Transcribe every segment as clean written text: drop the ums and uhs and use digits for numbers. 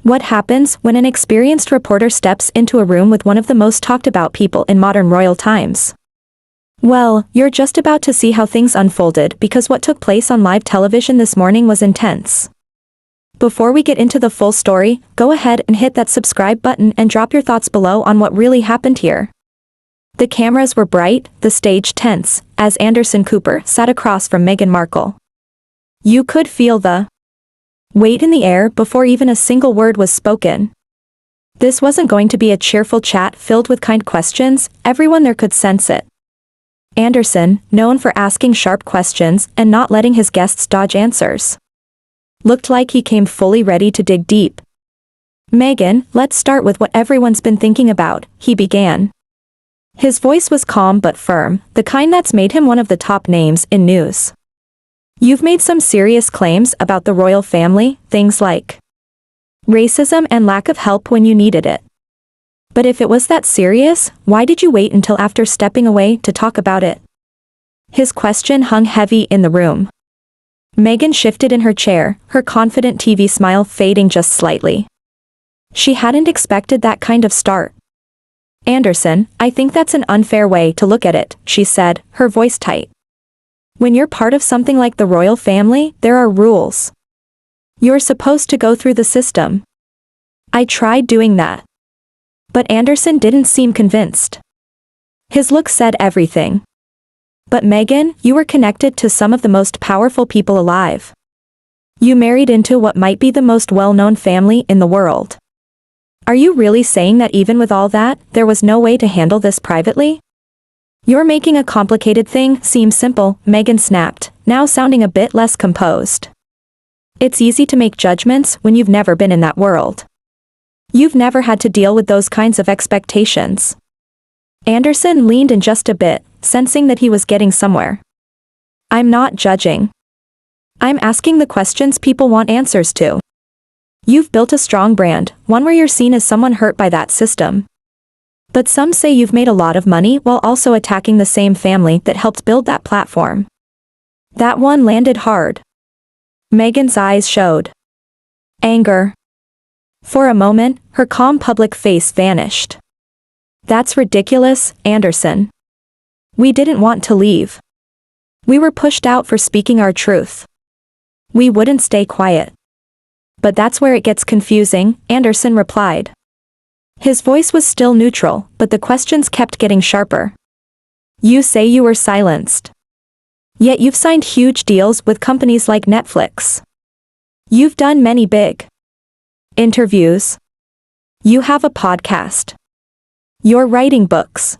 What happens when an experienced reporter steps into a room with one of the most talked about people in modern royal times? Well, you're just about to see how things unfolded because what took place on live television this morning was intense. Before we get into the full story, go ahead and hit that subscribe button and drop your thoughts below on what really happened here. The cameras were bright, the stage tense, as Anderson Cooper sat across from Meghan Markle. You could feel the weight in the air before even a single word was spoken. This wasn't going to be a cheerful chat filled with kind questions, everyone there could sense it. Anderson, known for asking sharp questions and not letting his guests dodge answers, looked like he came fully ready to dig deep. Meghan, let's start with what everyone's been thinking about, he began. His voice was calm but firm, the kind that's made him one of the top names in news. You've made some serious claims about the royal family, things like racism and lack of help when you needed it. But if it was that serious, why did you wait until after stepping away to talk about it? His question hung heavy in the room. Meghan shifted in her chair, her confident TV smile fading just slightly. She hadn't expected that kind of start. Anderson, I think that's an unfair way to look at it, she said, her voice tight. When you're part of something like the royal family, there are rules. You're supposed to go through the system. I tried doing that. But Anderson didn't seem convinced. His look said everything. But Meghan, you were connected to some of the most powerful people alive. You married into what might be the most well-known family in the world. Are you really saying that even with all that, there was no way to handle this privately? You're making a complicated thing seem simple, Meghan snapped, now sounding a bit less composed. It's easy to make judgments when you've never been in that world. You've never had to deal with those kinds of expectations. Anderson leaned in just a bit, sensing that he was getting somewhere. I'm not judging. I'm asking the questions people want answers to. You've built a strong brand, one where you're seen as someone hurt by that system. But some say you've made a lot of money while also attacking the same family that helped build that platform. That one landed hard. Meghan's eyes showed anger. For a moment, her calm public face vanished. That's ridiculous, Anderson. We didn't want to leave. We were pushed out for speaking our truth. We wouldn't stay quiet. But that's where it gets confusing, Anderson replied. His voice was still neutral, but the questions kept getting sharper. You say you were silenced. Yet you've signed huge deals with companies like Netflix. You've done many big interviews. You have a podcast. You're writing books.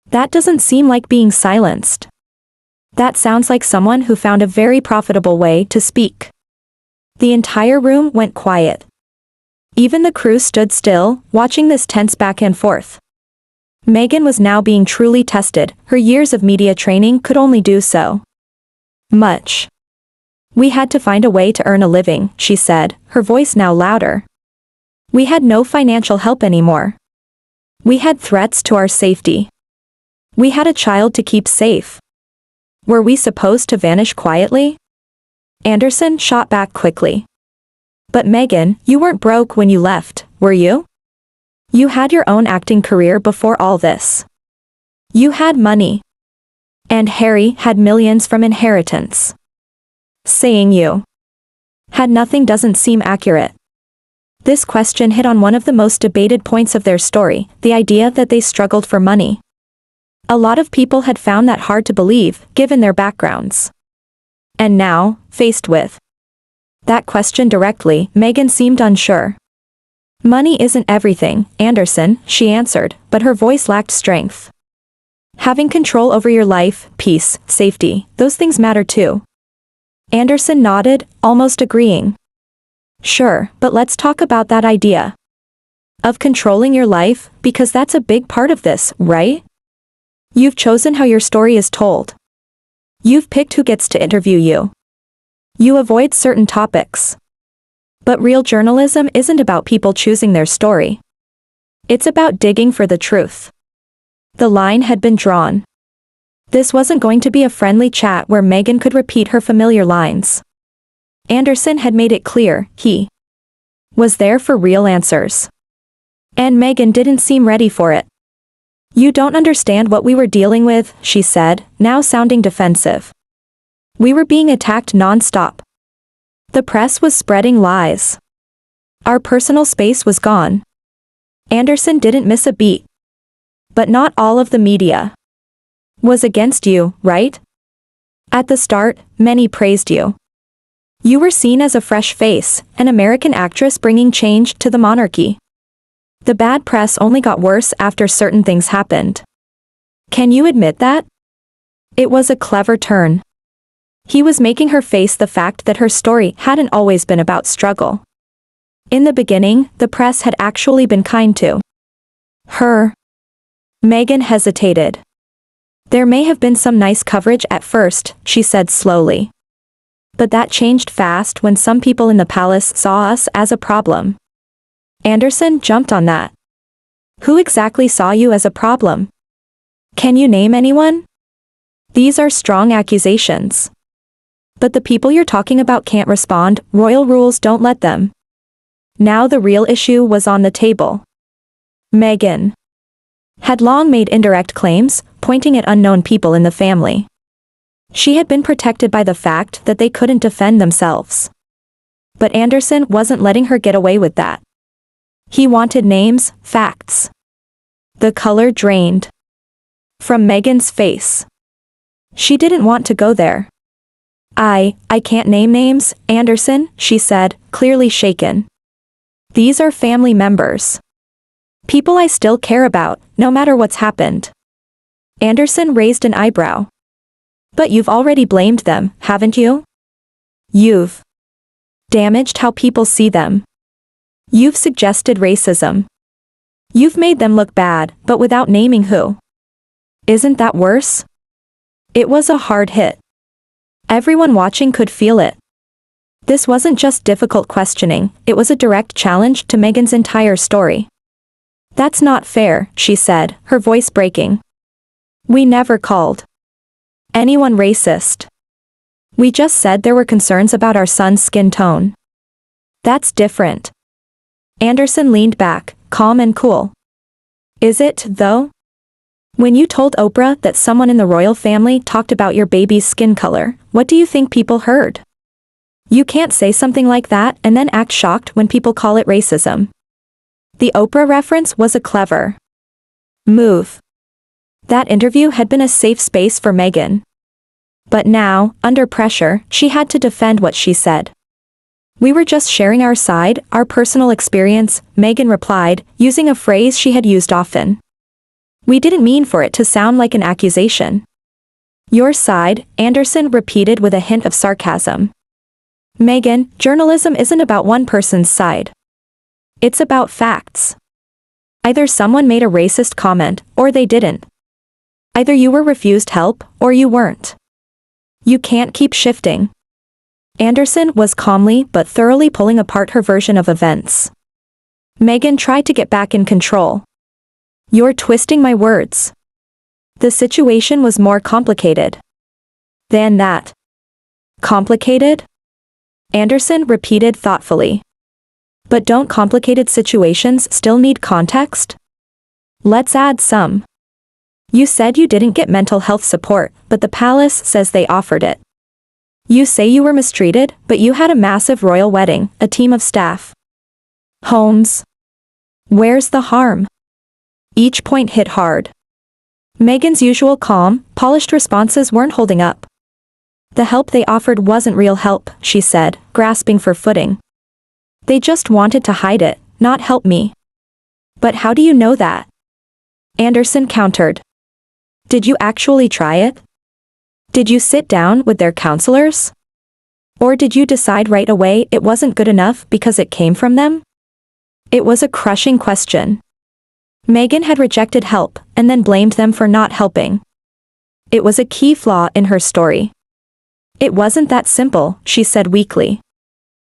That doesn't seem like being silenced. That sounds like someone who found a very profitable way to speak. The entire room went quiet. Even the crew stood still, watching this tense back and forth. Meghan was now being truly tested, her years of media training could only do so much. We had to find a way to earn a living, she said, her voice now louder. We had no financial help anymore. We had threats to our safety. We had a child to keep safe. Were we supposed to vanish quietly? Anderson shot back quickly. But Meghan, you weren't broke when you left, were you? You had your own acting career before all this. You had money. And Harry had millions from inheritance. Saying you had nothing doesn't seem accurate. This question hit on one of the most debated points of their story, the idea that they struggled for money. A lot of people had found that hard to believe, given their backgrounds. And now, faced with that question directly, Meghan seemed unsure. Money isn't everything, Anderson, she answered, but her voice lacked strength. Having control over your life, peace, safety, those things matter too. Anderson nodded, almost agreeing. Sure, but let's talk about that idea of controlling your life, because that's a big part of this, right? You've chosen how your story is told. You've picked who gets to interview you. You avoid certain topics. But real journalism isn't about people choosing their story. It's about digging for the truth. The line had been drawn. This wasn't going to be a friendly chat where Meghan could repeat her familiar lines. Anderson had made it clear, he was there for real answers. And Meghan didn't seem ready for it. "You don't understand what we were dealing with," she said, now sounding defensive. "We were being attacked non-stop. The press was spreading lies. Our personal space was gone. Anderson didn't miss a beat. But not all of the media was against you, right? At the start, many praised you. You were seen as a fresh face, an American actress bringing change to the monarchy. The bad press only got worse after certain things happened. Can you admit that?" It was a clever turn. He was making her face the fact that her story hadn't always been about struggle. In the beginning, the press had actually been kind to her. Meghan hesitated. "There may have been some nice coverage at first," she said slowly. "But that changed fast when some people in the palace saw us as a problem." Anderson jumped on that. "Who exactly saw you as a problem? Can you name anyone? These are strong accusations. But the people you're talking about can't respond, royal rules don't let them." Now the real issue was on the table. Meghan had long made indirect claims, pointing at unknown people in the family. She had been protected by the fact that they couldn't defend themselves. But Anderson wasn't letting her get away with that. He wanted names, facts. The color drained from Meghan's face. She didn't want to go there. I can't name names, Anderson," she said, clearly shaken. "These are family members. People I still care about, no matter what's happened." Anderson raised an eyebrow. "But you've already blamed them, haven't you? You've damaged how people see them. You've suggested racism. You've made them look bad, but without naming who. Isn't that worse?" It was a hard hit. Everyone watching could feel it. This wasn't just difficult questioning, it was a direct challenge to Meghan's entire story. "That's not fair," she said, her voice breaking. "We never called anyone racist. We just said there were concerns about our son's skin tone. That's different." Anderson leaned back, calm and cool. "Is it, though? When you told Oprah that someone in the royal family talked about your baby's skin color, what do you think people heard? You can't say something like that and then act shocked when people call it racism." The Oprah reference was a clever move. That interview had been a safe space for Meghan. But now, under pressure, she had to defend what she said. "We were just sharing our side, our personal experience," Meghan replied, using a phrase she had used often. "We didn't mean for it to sound like an accusation." "Your side," Anderson repeated with a hint of sarcasm. "Meghan, journalism isn't about one person's side. It's about facts. Either someone made a racist comment, or they didn't. Either you were refused help, or you weren't. You can't keep shifting." Anderson was calmly but thoroughly pulling apart her version of events. Meghan tried to get back in control. "You're twisting my words. The situation was more complicated than that." "Complicated?" Anderson repeated thoughtfully. "But don't complicated situations still need context? Let's add some. You said you didn't get mental health support, but the palace says they offered it. You say you were mistreated, but you had a massive royal wedding, a team of staff. Homes. Where's the harm?" Each point hit hard. Meghan's usual calm, polished responses weren't holding up. "The help they offered wasn't real help," she said, grasping for footing. "They just wanted to hide it, not help me." "But how do you know that?" Anderson countered. "Did you actually try it? Did you sit down with their counselors? Or did you decide right away it wasn't good enough because it came from them?" It was a crushing question. Meghan had rejected help, and then blamed them for not helping. It was a key flaw in her story. "It wasn't that simple," she said weakly.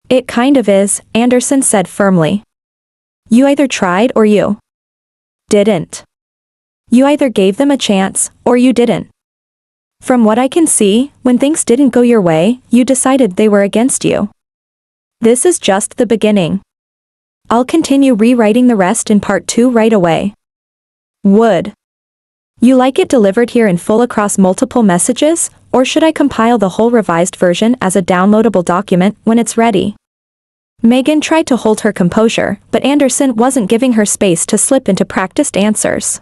"It kind of is," Anderson said firmly. "You either tried or you didn't. You either gave them a chance, or you didn't. From what I can see, when things didn't go your way, you decided they were against you. This is just the beginning." I'll continue rewriting the rest in part 2 right away. Would you like it delivered here in full across multiple messages, or should I compile the whole revised version as a downloadable document when it's ready? Megan tried to hold her composure, but Anderson wasn't giving her space to slip into practiced answers.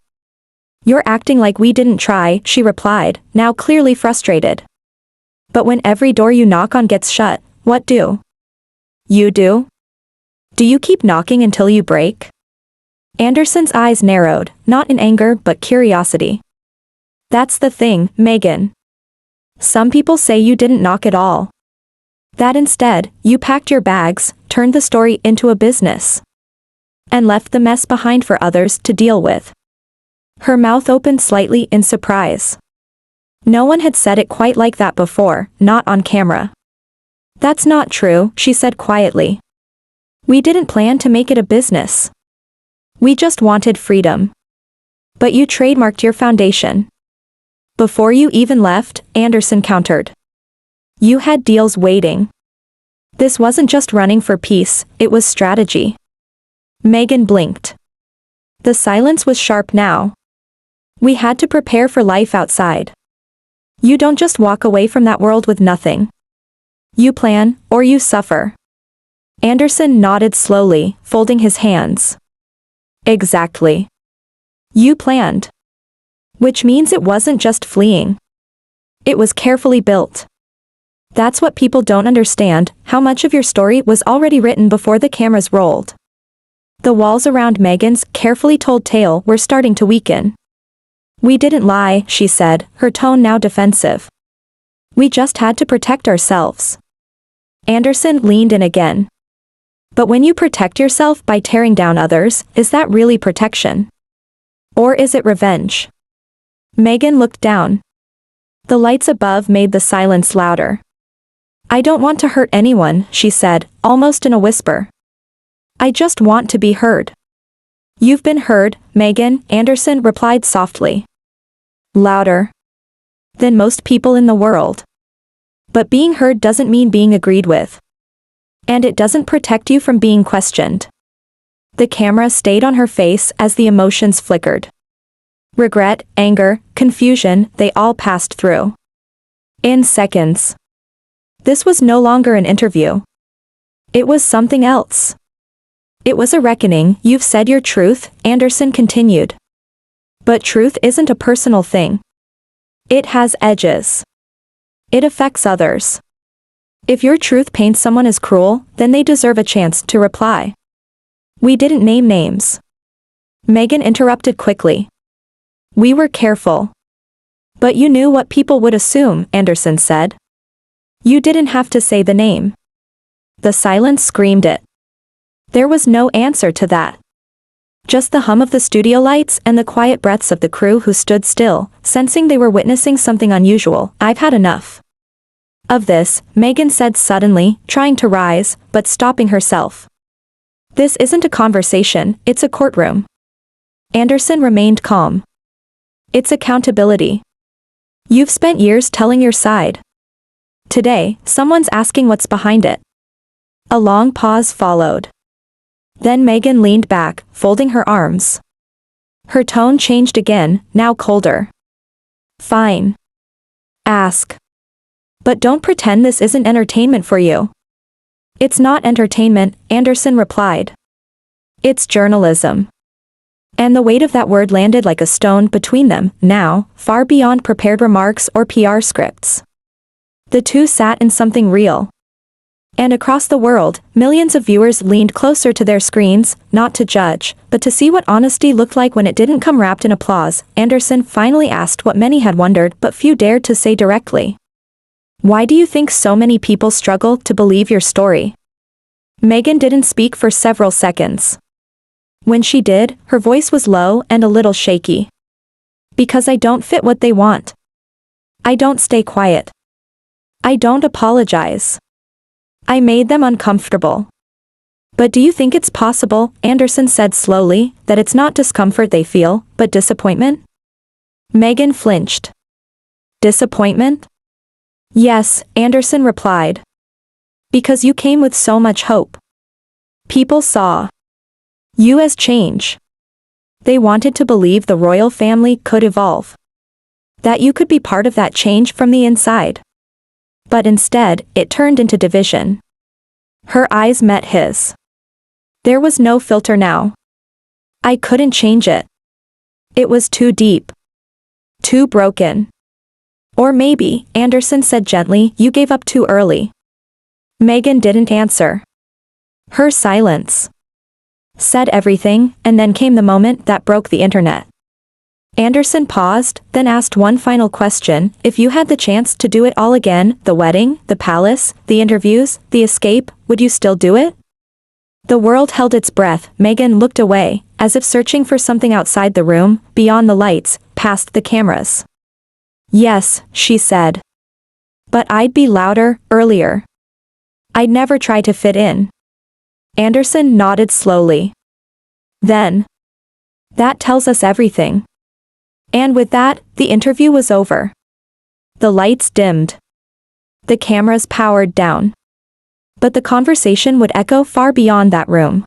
You're acting like we didn't try, she replied, now clearly frustrated. But when every door you knock on gets shut, what do you do? Do you keep knocking until you break? Anderson's eyes narrowed, not in anger but curiosity. That's the thing, Megan. Some people say you didn't knock at all. That instead, you packed your bags, turned the story into a business, and left the mess behind for others to deal with. Her mouth opened slightly in surprise. No one had said it quite like that before, not on camera. That's not true, she said quietly. We didn't plan to make it a business. We just wanted freedom. But you trademarked your foundation. Before you even left, Anderson countered. You had deals waiting. This wasn't just running for peace, it was strategy. Megan blinked. The silence was sharp now. We had to prepare for life outside. You don't just walk away from that world with nothing. You plan, or you suffer. Anderson nodded slowly, folding his hands. Exactly. You planned. Which means it wasn't just fleeing. It was carefully built. That's what people don't understand, how much of your story was already written before the cameras rolled. The walls around Megan's carefully told tale were starting to weaken. We didn't lie, she said, her tone now defensive. We just had to protect ourselves. Anderson leaned in again. But when you protect yourself by tearing down others, is that really protection? Or is it revenge? Megan looked down. The lights above made the silence louder. I don't want to hurt anyone, she said, almost in a whisper. I just want to be heard. You've been heard, Megan, Anderson replied softly. Louder than most people in the world. But being heard doesn't mean being agreed with. And it doesn't protect you from being questioned. The camera stayed on her face as the emotions flickered. Regret, anger, confusion, they all passed through. In seconds. This was no longer an interview. It was something else. It was a reckoning. You've said your truth, Anderson continued. But truth isn't a personal thing. It has edges. It affects others. If your truth paints someone as cruel, then they deserve a chance to reply. We didn't name names. Megan interrupted quickly. We were careful. But you knew what people would assume, Anderson said. You didn't have to say the name. The silence screamed it. There was no answer to that. Just the hum of the studio lights and the quiet breaths of the crew who stood still, sensing they were witnessing something unusual. I've had enough of this, Megan said suddenly, trying to rise, but stopping herself. This isn't a conversation, it's a courtroom. Anderson remained calm. It's accountability. You've spent years telling your side. Today, someone's asking what's behind it. A long pause followed. Then Megan leaned back, folding her arms. Her tone changed again, now colder. Fine. Ask. But don't pretend this isn't entertainment for you. It's not entertainment, Anderson replied. It's journalism. And the weight of that word landed like a stone between them, now, far beyond prepared remarks or PR scripts. The two sat in something real. And across the world, millions of viewers leaned closer to their screens, not to judge, but to see what honesty looked like when it didn't come wrapped in applause. Anderson finally asked what many had wondered but few dared to say directly. Why do you think so many people struggle to believe your story? Megan didn't speak for several seconds. When she did, her voice was low and a little shaky. Because I don't fit what they want. I don't stay quiet. I don't apologize. I made them uncomfortable. But do you think it's possible, Anderson said slowly, that it's not discomfort they feel, but disappointment? Megan flinched. Disappointment? Yes, Anderson replied. Because you came with so much hope. People saw You as change. They wanted to believe the royal family could evolve. That you could be part of that change from the inside. But instead, it turned into division. Her eyes met his. There was no filter now. I couldn't change it. It was too deep. Too broken. Or maybe, Anderson said gently, you gave up too early. Meghan didn't answer. Her silence said everything, and then came the moment that broke the internet. Anderson paused, then asked one final question. If you had the chance to do it all again, the wedding, the palace, the interviews, the escape, would you still do it? The world held its breath. Meghan looked away, as if searching for something outside the room, beyond the lights, past the cameras. Yes, she said. But I'd be louder, earlier. I'd never try to fit in. Anderson nodded slowly. Then. That tells us everything. And with that, the interview was over. The lights dimmed. The cameras powered down. But the conversation would echo far beyond that room.